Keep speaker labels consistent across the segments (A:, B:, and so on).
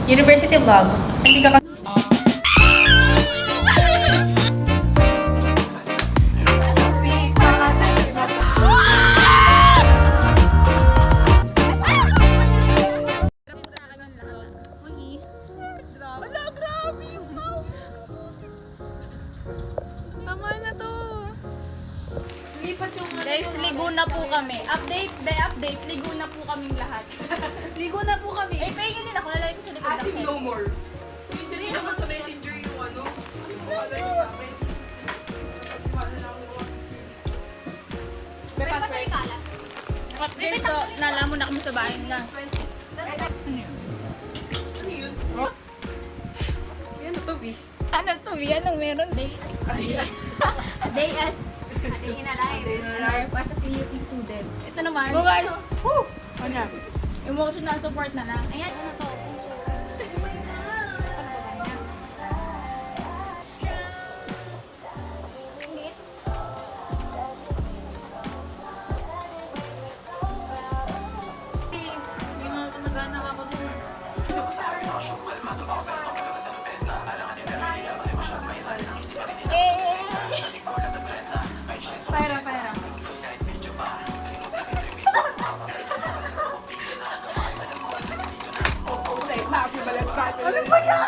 A: University vlog.
B: Hindi ka
C: Wala, grabe yung mouse. Tama na to.
A: Lipat yung
C: Guys, ligo na po kami. Update, ligo na po kaming lahat.
A: Ligo na po kami.
C: Eh, pahingin din ako. Lalagay ko sa likod ng
B: Asim
C: head.
B: no more. Usually naman sa messenger yung ano. Wala niyo sa akin.
C: May password. Update to. Nalaman na kami sa bahay na.
B: Ano yun? Yan to, B.
C: Ano to? Anong meron?
B: Adidas.
C: Day as. Day in a life. As a CUT student. Ito naman.
A: Go guys!
B: Ano?
C: Emotional support na lang. Ayan. Ano to? Hindi mo nagana ako dun. Pera.
B: Ano ba yan?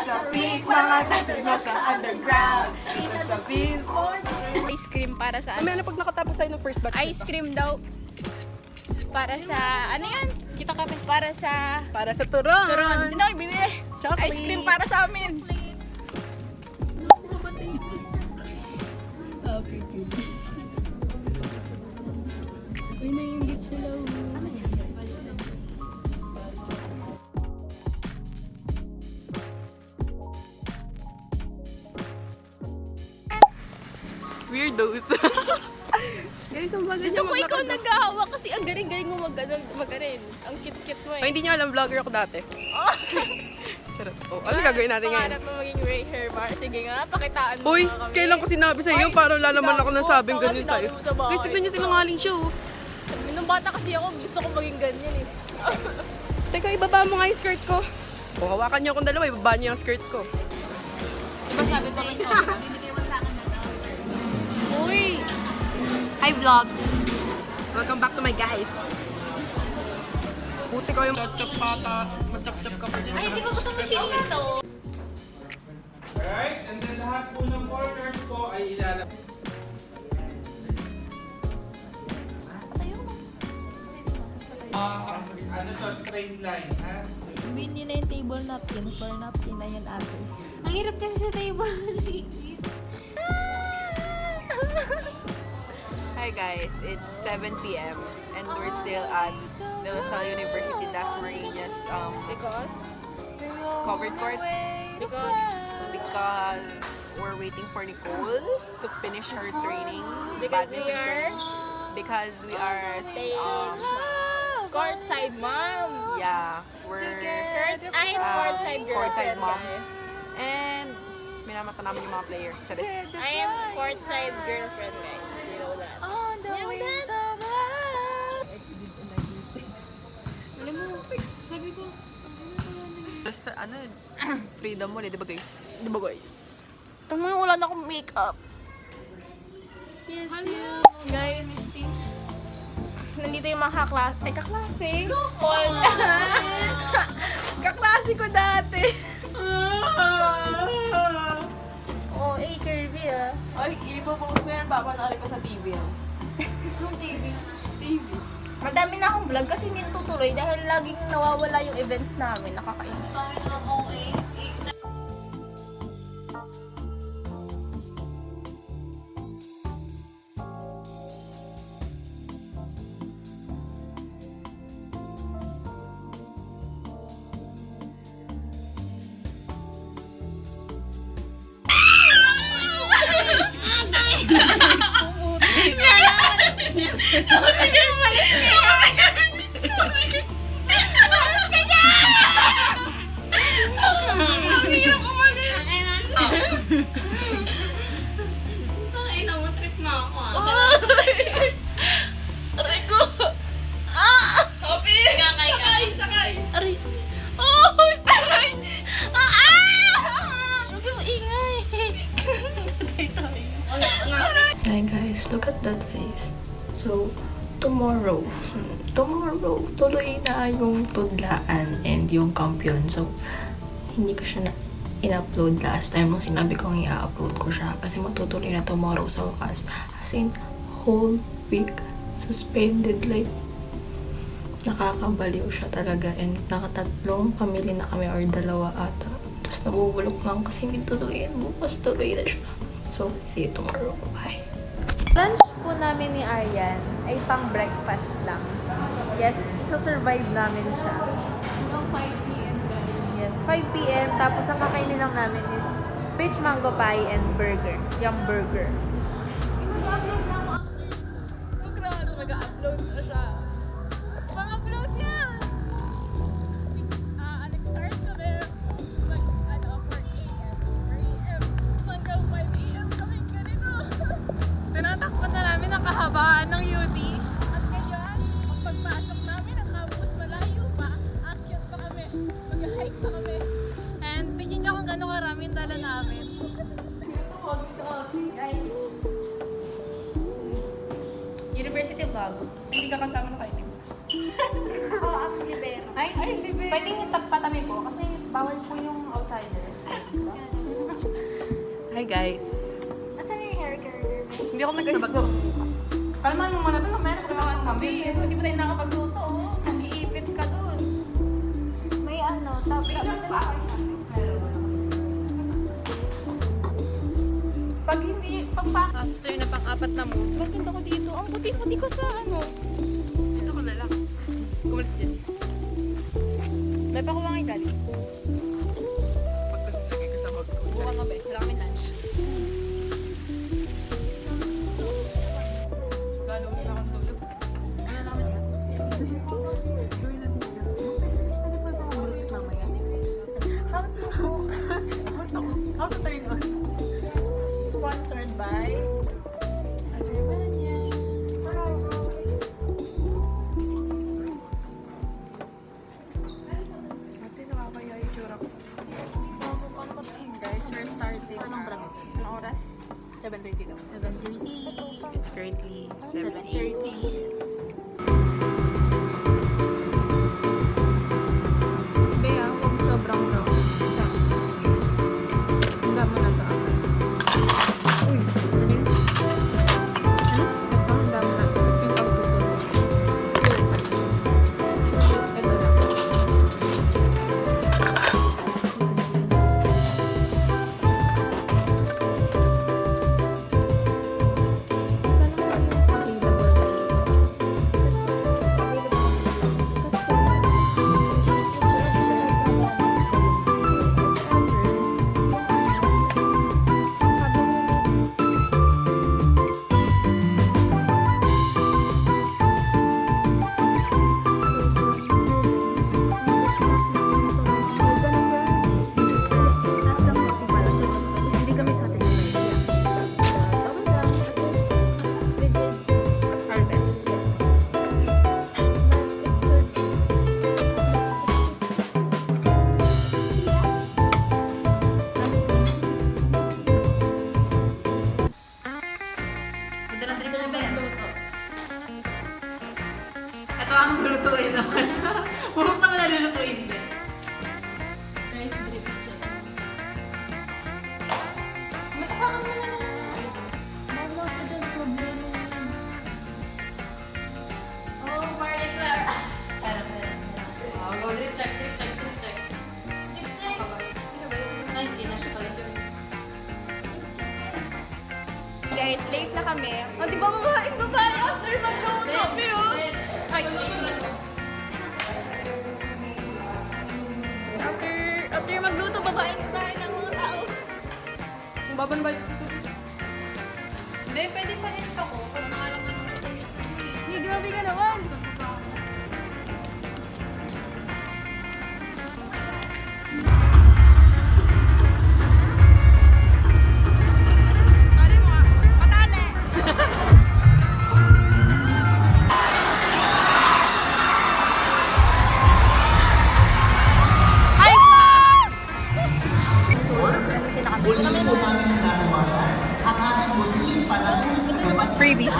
B: Sa peak, mga dati nasa underground. Sa billboard.
C: Ice cream para sa
B: May ano pag nakatapos tayo ng first batch?
C: Ice cream daw. Para sa, ano yan? Kita kami. Para sa
B: Para sa turon.
C: turon. Hindi na bibili.
B: Chocolate.
C: Ice cream para sa amin. Ay, naiingit sila.
B: Weirdos. Guys, ang bagay
C: Gusto ko ikaw nag-ahawak kasi ang galing-galing mo maganin. Ang cute-cute mo
B: Ay,
C: eh.
B: hindi niyo alam, vlogger ako dati. Charot. Oh, ano gagawin natin ngayon?
C: Pangarap mo maging Ray hair bar. Sige nga, pakitaan mo
B: Uy,
C: nga kami.
B: kailan ko sinabi sa iyo para wala naman ako nasabing
C: Baka
B: ganyan sa'yo.
C: sinabi mo sa bahay.
B: Guys, tignan niyo sinungaling siya oh.
C: Nung bata kasi ako, gusto ko maging ganyan eh.
B: Teka, ibaba mo nga yung skirt ko. O, hawakan niyo akong dalawa, ibaba niyo yung skirt ko.
A: Diba sabi ko may sobrang bibigay mo sa akin na daw.
C: Uy!
B: Hi vlog! Welcome back to my guys. Puti ko yung chap-chap pata. Machap-chap ka pa dyan.
C: Ay, di ba gusto mo chill na to?
D: Alright, and then lahat po ng corners po ay ilalagay. Ano to, straight line, ha?
C: Hindi na yung table napkin. For napkin na yun ate.
A: Ang hirap kasi sa table.
B: Hi guys, it's 7 p.m. and we're still at De La Salle University Dasmariñas
C: Because?
B: covered court because we're waiting for Nicole to finish her training.
C: Because we
B: badminton
C: are
B: training. Because we are
C: courtside mom.
B: yeah, we're
C: Courtside
B: courtside
C: girlfriend,
B: moms.
C: guys.
B: And minamata namin yung mga player. Charis.
C: I am courtside girlfriend, guys. You know that.
A: On the wings of love. Alam mo, sabi ko,
B: Plus, ano, freedom mo, di ba guys?
C: Di ba guys? Tama wala na akong makeup. Yes, guys. Nandito yung mga kaklase. Paul. Kaklase ko dati. Oh, Kirby ah.
B: Ay, ipopost mo yan, papanoorin ko sa TV.
A: yung TV.
C: Madami na akong vlog kasi hindi tutuloy dahil laging nawawala yung events namin. Nakakainis.
A: Pangit lang kung
C: Aray ko! Ah!
E: tomorrow, tuloy na yung tudlaan and yung kampiyon. So, hindi ko siya in-upload last time nung sinabi kong i-upload ko siya kasi matutuloy na tomorrow sa wakas. As in, whole week suspended, like nakakabaliw siya talaga, and nakatatlong pamilya na kami or dalawa ata. Tapos nabubulok lang kasi hindi tuloy yan. Bukas tuloy na siya. So, see you tomorrow. Bye!
C: Lunch po namin ni Aryan ay pang breakfast lang. Yes, isa-survive namin siya. Hanggang 5 p.m. Yes, 5 p.m. Tapos ang kakainin lang namin is peach mango pie and burger. Yung burger.
A: Congrats! Mag-upload na siya. Mag-upload niya!
F: Nag-start kami mag 4 a.m. 4 a.m. hanggang 5 a.m. kami ganito.
A: Tinatakpan na namin ang kahabaan ng UD.
F: At ngayon, ang pagpasok namin ang campus malayo pa. Akyat pa kami. Mag-hike pa kami.
A: And tingin niyo kung gano'ng karami yung dala namin. University vlog.
B: Hindi ka kasama na kayo.
A: Ay, pwedeng patami po kasi bawal po yung outsiders.
B: Hi guys.
F: Asan yung hair curler?
B: Hindi ako nag-iso.
A: Kalmahan mo muna doon, meron ka naman kami.
C: Hindi pa tayo nakapagluto. Nag-iipit ka doon.
F: May topic pa.
C: Pag hindi,
A: After na pang-apat na mo.
C: maganda ko dito. Ang puti-puti ko sa
B: Dito ko na lang. Kumalis dyan.
A: May pakuha nga dali.
B: Pagkakalagay ko sa bag ko.
A: Buka ka ba? Wala kami lunch.
B: Lalo na akong tulog.
A: Ano namin yan?
C: How to cook?
A: How to turn on?
C: Sponsored by
B: Ate, nakakaya yung tsura ko.
A: Guys, we're starting. Anong oras? 7:30 daw. 7:30.
B: It's currently
A: 7:30.
C: Bea, huwag sobrang raw. Hangga mo na to agad. Uy! Hangga mo na to. Gusto yung pagtutulog. Ito na.
A: Hindi kami satisfied. Our best. Ito na trip na ba yan? Ito ang lulutuin naman. Bukok naman na lulutuin din. Nice drip siya. Matapakan mo na lang.
C: Wala ka dyan problema yan. Oh, Marley Clara.
A: Pera. Oh, go drip check.
C: Lip check.
A: Sino ba yun? Ay, hindi na siya pala.
B: Guys, late na kami.
C: Oh, di ba babae? After mag-load kami, oh.
A: Ay,
C: After magluto, babae ng mga tao.
B: Kung baban ba yung
A: Hindi, pwede pa rin ako. Pero nakalam na naman tayo.
C: Hindi, grabe ka naman.
B: Tali mo nga. Patali!
G: Muli po namin tinatawagan ang ating muling panahon
B: Freebies.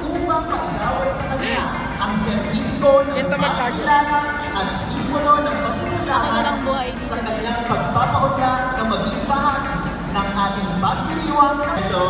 G: upang pagdawat sa kanila tugon ng
B: Yan to magtago.
G: pagkilala at simbolo ng pasasalamat sa kanyang pagpapaunlak na maging bahagi ng ating pagdiriwang na ito.